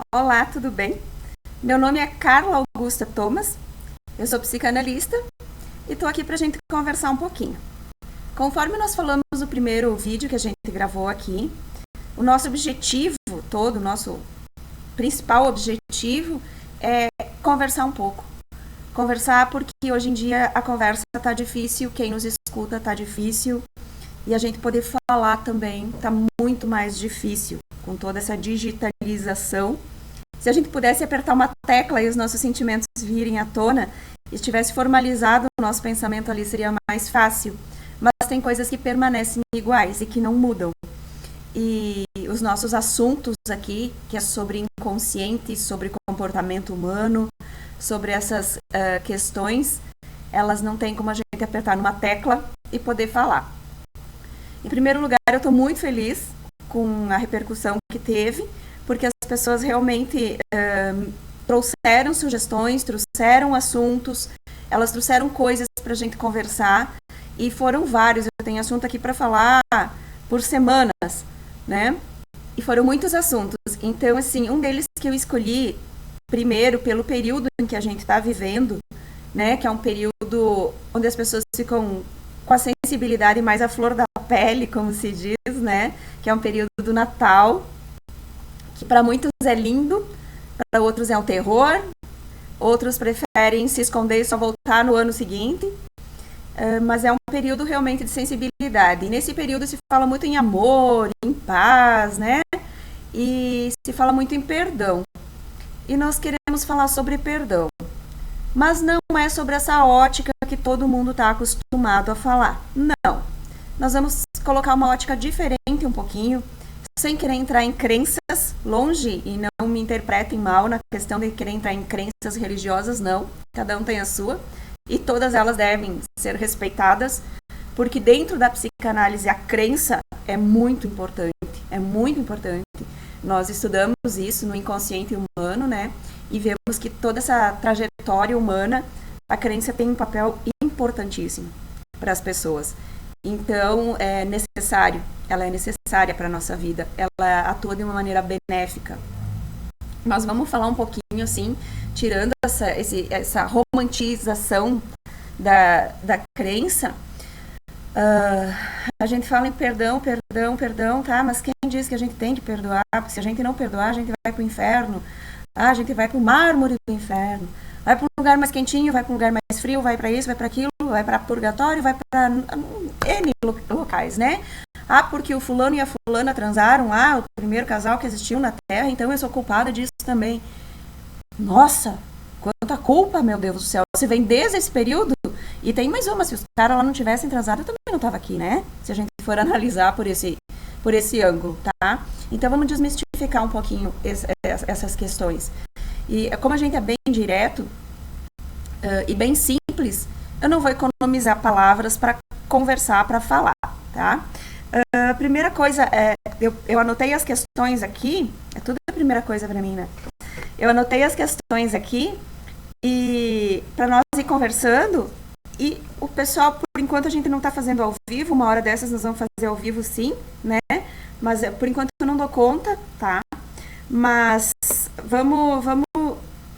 Olá, tudo bem? Meu nome é Carla Augusta Thomas, eu sou psicanalista e estou aqui para a gente conversar um pouquinho. Conforme nós falamos no primeiro vídeo que a gente gravou aqui, o nosso objetivo todo, o nosso principal objetivo é conversar um pouco. Conversar porque hoje em dia a conversa está difícil, quem nos escuta está difícil e a gente poder falar também está muito mais difícil com toda essa digitalização. Se a gente pudesse apertar uma tecla e os nossos sentimentos virem à tona e estivesse formalizado o nosso pensamento ali, seria mais fácil. Mas tem coisas que permanecem iguais e que não mudam. E os nossos assuntos aqui, que é sobre inconsciente, sobre comportamento humano, sobre essas questões, elas não tem como a gente apertar numa tecla e poder falar. Em primeiro lugar, eu estou muito feliz com a repercussão que teve, porque as pessoas realmente trouxeram sugestões, trouxeram assuntos, elas trouxeram coisas para a gente conversar, e foram vários. Eu tenho assunto aqui para falar por semanas, né? E foram muitos assuntos. Então, assim, um deles que eu escolhi, primeiro, pelo período em que a gente está vivendo, né? Que é um período onde as pessoas ficam com a sensibilidade mais à flor da pele, como se diz, né? Que é um período do Natal, que para muitos é lindo, para outros é um terror, outros preferem se esconder e só voltar no ano seguinte, mas é um período realmente de sensibilidade. E nesse período se fala muito em amor, em paz, né? E se fala muito em perdão. E nós queremos falar sobre perdão, mas não é sobre essa ótica que todo mundo está acostumado a falar. Não. Nós vamos colocar uma ótica diferente um pouquinho, sem querer entrar em crenças, longe, e não me interpretem mal na questão de querer entrar em crenças religiosas, não. Cada um tem a sua, e todas elas devem ser respeitadas, porque dentro da psicanálise a crença é muito importante, é muito importante. Nós estudamos isso no inconsciente humano, né? E vemos que toda essa trajetória humana, a crença tem um papel importantíssimo para as pessoas. Então, ela é necessária para a nossa vida, ela atua de uma maneira benéfica. Nós vamos falar um pouquinho, assim, tirando essa romantização da crença. A gente fala em perdão, tá? Mas quem diz que a gente tem que perdoar? Porque se a gente não perdoar, a gente vai para o inferno. A gente vai para o mármore do inferno. Vai para um lugar mais quentinho, vai para um lugar mais frio, vai para isso, vai para aquilo, vai para purgatório, vai para N locais, né? Porque o fulano e a fulana transaram, o primeiro casal que existiu na Terra, então eu sou culpada disso também. Nossa, quanta culpa, meu Deus do céu. Você vem desde esse período, e tem mais uma, se os caras lá não tivessem transado, eu também não estava aqui, né? Se a gente for analisar por esse ângulo, tá? Então vamos desmistificar um pouquinho essas questões. E como a gente é bem direto e bem simples, eu não vou economizar palavras para conversar, para falar, tá? A primeira coisa, eu anotei as questões aqui, é tudo a primeira coisa para mim, né? Eu anotei as questões aqui e para nós ir conversando, e o pessoal, por enquanto a gente não está fazendo ao vivo, uma hora dessas nós vamos fazer ao vivo sim, né? Mas por enquanto eu não dou conta, tá? Mas vamos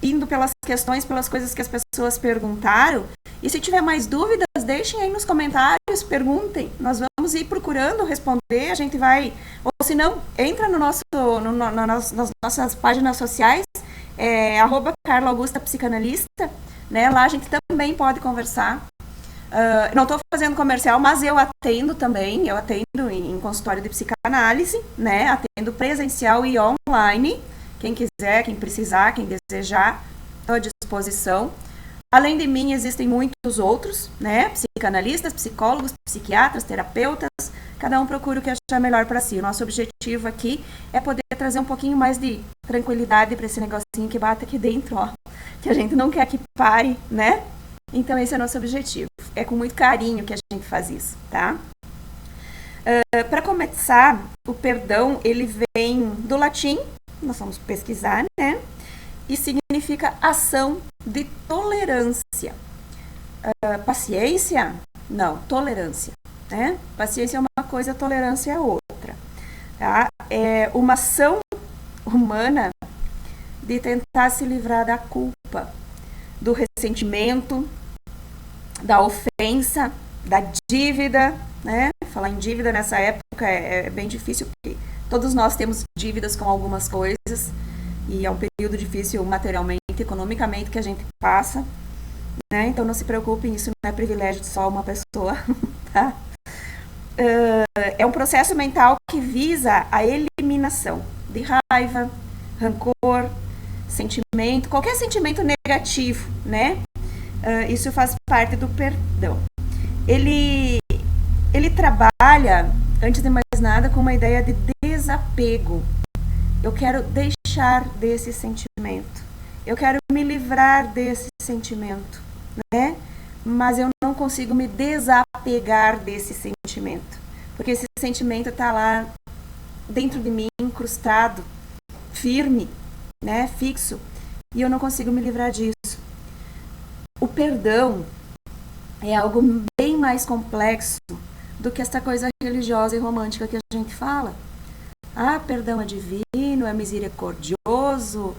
indo pelas questões, pelas coisas que as pessoas perguntaram. E se tiver mais dúvidas, deixem aí nos comentários, perguntem. Nós vamos ir procurando responder, a gente vai... Ou se não, entra nas nossas páginas sociais, @Carla Augusta Psicanalista, né? Lá a gente também pode conversar. Não estou fazendo comercial, mas eu atendo também, eu atendo em consultório de psicanálise, né? Atendo presencial e online. Quem quiser, quem precisar, quem desejar, estou à disposição. Além de mim, existem muitos outros, né? Psicanalistas, psicólogos, psiquiatras, terapeutas. Cada um procura o que achar melhor para si. O nosso objetivo aqui é poder trazer um pouquinho mais de tranquilidade para esse negocinho que bate aqui dentro, ó. Que a gente não quer que pare, né? Então, esse é o nosso objetivo. É com muito carinho que a gente faz isso, tá? Para começar, o perdão, ele vem do latim, nós vamos pesquisar, né? E significa ação de tolerância. Paciência? Não, tolerância, né? Paciência é uma coisa, tolerância é outra. Tá? É uma ação humana de tentar se livrar da culpa, do ressentimento, da ofensa, da dívida, né? Falar em dívida nessa época é bem difícil, porque todos nós temos dívidas com algumas coisas, e é um período difícil materialmente, economicamente que a gente passa, né? Então não se preocupem, isso não é privilégio de só uma pessoa, tá? É um processo mental que visa a eliminação de raiva, rancor, sentimento, qualquer sentimento negativo, né? Isso faz parte do perdão. Ele trabalha, antes de mais nada, com uma ideia de desapego. Eu quero deixar desse sentimento. Eu quero me livrar desse sentimento, né? Mas eu não consigo me desapegar desse sentimento. Porque esse sentimento está lá dentro de mim, incrustado, firme, né? Fixo. E eu não consigo me livrar disso. O perdão é algo bem mais complexo do que essa coisa religiosa e romântica que a gente fala. Ah, perdão é divino, é misericordioso,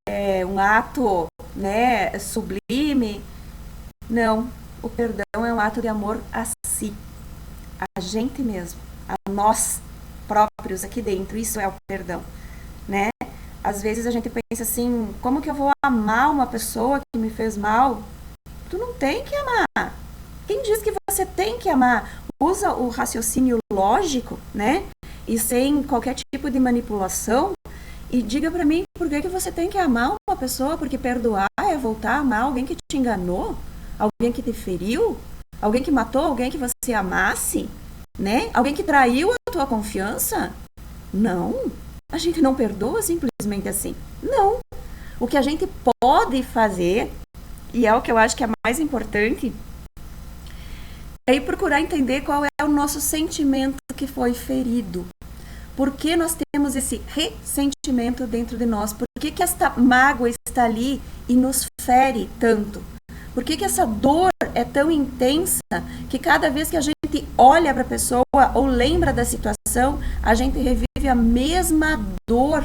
é um ato, né, sublime. Não, o perdão é um ato de amor a si, a gente mesmo, a nós próprios aqui dentro. Isso é o perdão, né? Às vezes a gente pensa assim, como que eu vou amar uma pessoa que me fez mal? Tu não tem que amar. Quem diz que você tem que amar? Usa o raciocínio lógico, né? E sem qualquer tipo de manipulação. E diga pra mim, por que você tem que amar uma pessoa? Porque perdoar é voltar a amar alguém que te enganou? Alguém que te feriu? Alguém que matou alguém que você amasse? Né? Alguém que traiu a tua confiança? Não. A gente não perdoa simplesmente assim. Não. O que a gente pode fazer, e é o que eu acho que é mais importante, é ir procurar entender qual é o nosso sentimento que foi ferido. Por que nós temos esse ressentimento dentro de nós? Por que esta mágoa está ali e nos fere tanto? Por que essa dor é tão intensa que cada vez que a gente olha para a pessoa ou lembra da situação, a gente revive a mesma dor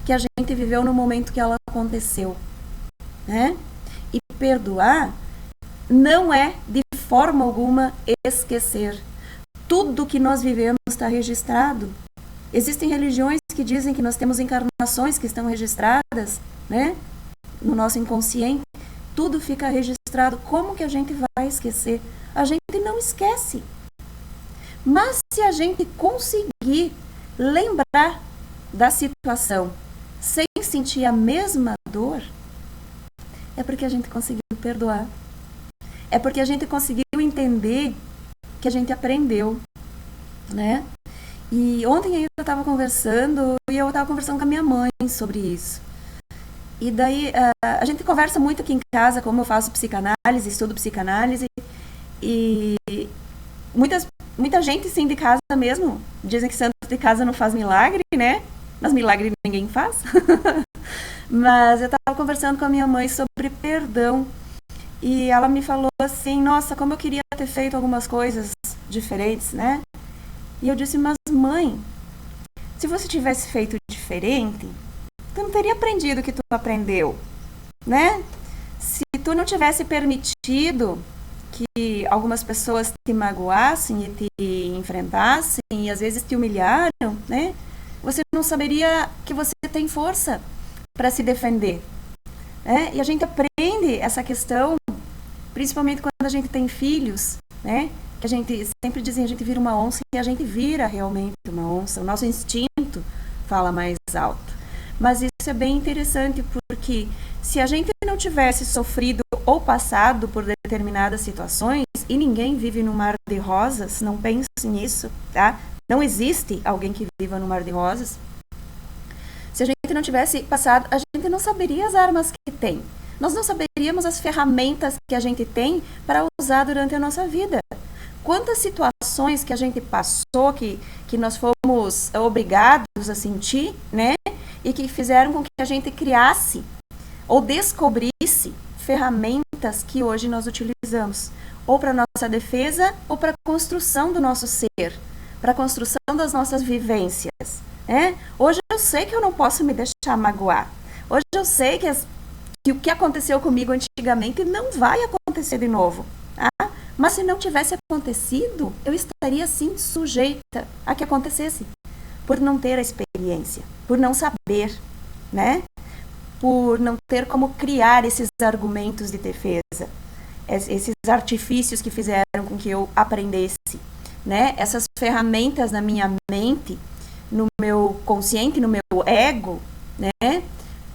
que a gente viveu no momento que ela aconteceu, né? E perdoar não é de forma alguma esquecer. Tudo que nós vivemos está registrado. Existem religiões que dizem que nós temos encarnações que estão registradas, né, no nosso inconsciente. Tudo fica registrado. Como que a gente vai esquecer? A gente não esquece. Mas se a gente conseguir lembrar da situação sem sentir a mesma dor, é porque a gente conseguiu perdoar. É porque a gente conseguiu entender que a gente aprendeu, né? E ontem eu estava conversando com a minha mãe sobre isso. E daí a gente conversa muito aqui em casa, como eu faço psicanálise, estudo psicanálise, e muita gente sim de casa mesmo, dizem que santo de casa não faz milagre, né? Mas milagre ninguém faz. Mas eu estava conversando com a minha mãe sobre perdão, e ela me falou assim, nossa, como eu queria ter feito algumas coisas diferentes, né? E eu disse, mas mãe, se você tivesse feito diferente, tu não teria aprendido o que tu aprendeu, né? Se tu não tivesse permitido que algumas pessoas te magoassem e te enfrentassem e às vezes te humilharam, né? Você não saberia que você tem força para se defender, né? E a gente aprende essa questão, principalmente quando a gente tem filhos, né? Que a gente sempre diz, a gente vira uma onça e a gente vira realmente uma onça. O nosso instinto fala mais alto. Mas isso é bem interessante porque se a gente não tivesse sofrido ou passado por determinadas situações, e ninguém vive num mar de rosas, não pense nisso, tá? Não existe alguém que viva no mar de rosas. Se a gente não tivesse passado, a gente não saberia as armas que tem. Nós não saberíamos as ferramentas que a gente tem para usar durante a nossa vida. Quantas situações que a gente passou, que nós fomos obrigados a sentir, né? E que fizeram com que a gente criasse ou descobrisse ferramentas que hoje nós utilizamos. Ou para nossa defesa, ou para a construção do nosso ser, para a construção das nossas vivências, né? Hoje eu sei que eu não posso me deixar magoar. Hoje eu sei que o que aconteceu comigo antigamente não vai acontecer de novo. Tá? Mas se não tivesse acontecido, eu estaria sim sujeita a que acontecesse. Por não ter a experiência, por não saber, né? Por não ter como criar esses argumentos de defesa, esses artifícios que fizeram com que eu aprendesse, né? Essas ferramentas na minha mente, no meu consciente, no meu ego, né?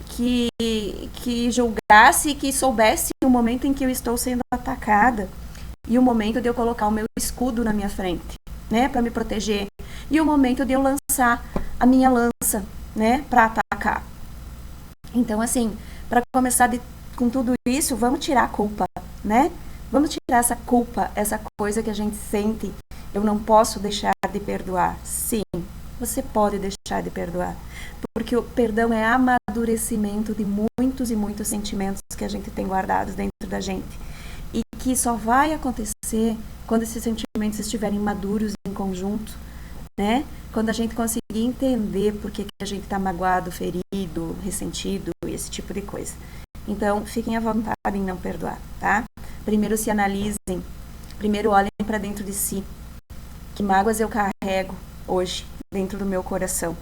Que julgasse e que soubesse o momento em que eu estou sendo atacada e o momento de eu colocar o meu escudo na minha frente, né? Para me proteger, e o momento de eu lançar a minha lança, né? Para atacar. Então, assim, para começar com tudo isso, vamos tirar a culpa, né? Vamos tirar essa culpa, essa coisa que a gente sente. Eu não posso deixar de perdoar. Sim, você pode deixar de perdoar. Porque o perdão é amadurecimento de muitos e muitos sentimentos que a gente tem guardados dentro da gente. E que só vai acontecer quando esses sentimentos estiverem maduros em conjunto, né? Quando a gente conseguir entender por que a gente está magoado, ferido, ressentido, esse tipo de coisa. Então, fiquem à vontade em não perdoar, tá? Primeiro se analisem, primeiro olhem para dentro de si. Que mágoas eu carrego hoje dentro do meu coração?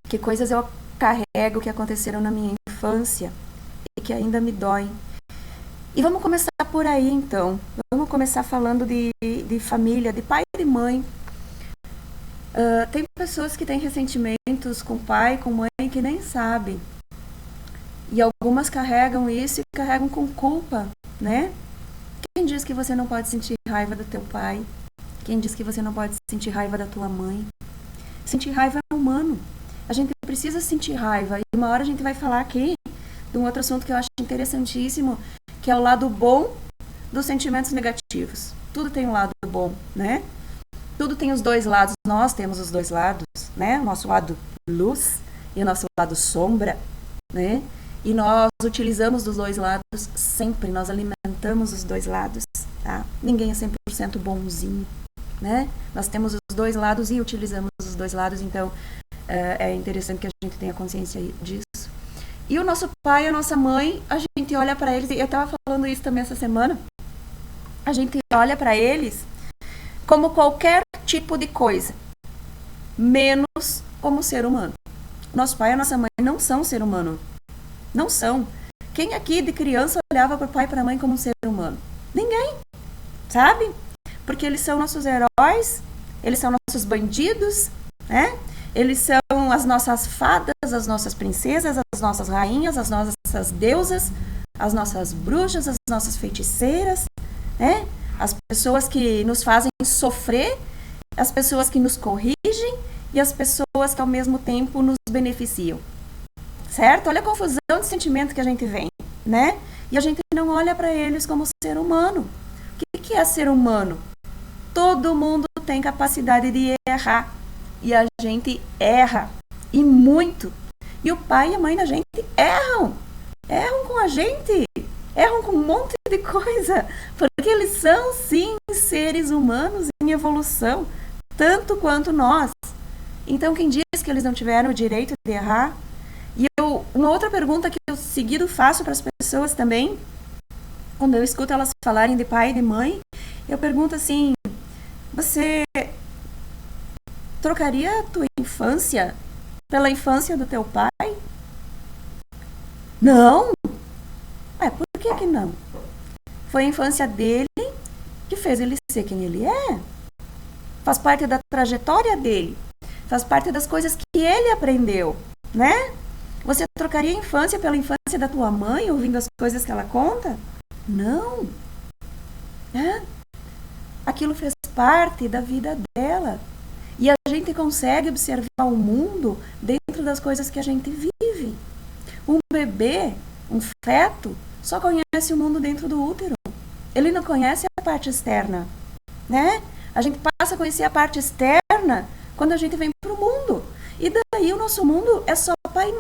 Que coisas eu carrego que aconteceram na minha infância e que ainda me doem? E vamos começar por aí, então. Vamos começar falando de família, de pai e de mãe. Tem pessoas que têm ressentimentos com pai, com mãe, que nem sabem. E algumas carregam isso e carregam com culpa, né? Quem diz que você não pode sentir raiva do teu pai? Quem diz que você não pode sentir raiva da tua mãe? Sentir raiva é humano. A gente precisa sentir raiva. E uma hora a gente vai falar aqui de um outro assunto que eu acho interessantíssimo, que é o lado bom dos sentimentos negativos. Tudo tem um lado bom, né? Tudo tem os dois lados. Nós temos os dois lados, né? O nosso lado luz e o nosso lado sombra, né? E nós utilizamos dos dois lados sempre. Nós alimentamos os dois lados, tá? Ninguém é 100% bonzinho, né? Nós temos os dois lados e utilizamos os dois lados. Então, é interessante que a gente tenha consciência disso. E o nosso pai e a nossa mãe, a gente olha para eles, e eu estava falando isso também essa semana, a gente olha para eles como qualquer tipo de coisa, menos como ser humano. Nosso pai e a nossa mãe não são ser humano. Não são. Quem aqui de criança olhava para o pai e para a mãe como um ser humano? Ninguém. Sabe? Porque eles são nossos heróis, eles são nossos bandidos, né? Eles são as nossas fadas, as nossas princesas, as nossas rainhas, as nossas deusas, as nossas bruxas, as nossas feiticeiras, né? As pessoas que nos fazem sofrer, as pessoas que nos corrigem e as pessoas que ao mesmo tempo nos beneficiam. Certo? Olha a confusão de sentimento que a gente vem, né? E a gente não olha para eles como ser humano. O que é ser humano? Todo mundo tem capacidade de errar. E a gente erra. E muito. E o pai e a mãe da gente erram. Erram com a gente. Erram com um monte de coisa. Porque eles são, sim, seres humanos em evolução. Tanto quanto nós. Então, quem diz que eles não tiveram o direito de errar? E uma outra pergunta que eu seguido faço para as pessoas também, quando eu escuto elas falarem de pai e de mãe, eu pergunto assim: você trocaria a tua infância pela infância do teu pai? Não! Por que não? Foi a infância dele que fez ele ser quem ele é. Faz parte da trajetória dele. Faz parte das coisas que ele aprendeu, né? Você trocaria a infância pela infância da tua mãe, ouvindo as coisas que ela conta? Não. Aquilo fez parte da vida dela. E a gente consegue observar o mundo dentro das coisas que a gente vive. Um bebê, um feto, só conhece o mundo dentro do útero. Ele não conhece a parte externa, né? A gente passa a conhecer a parte externa quando a gente vem para o mundo. E daí o nosso mundo é só pai e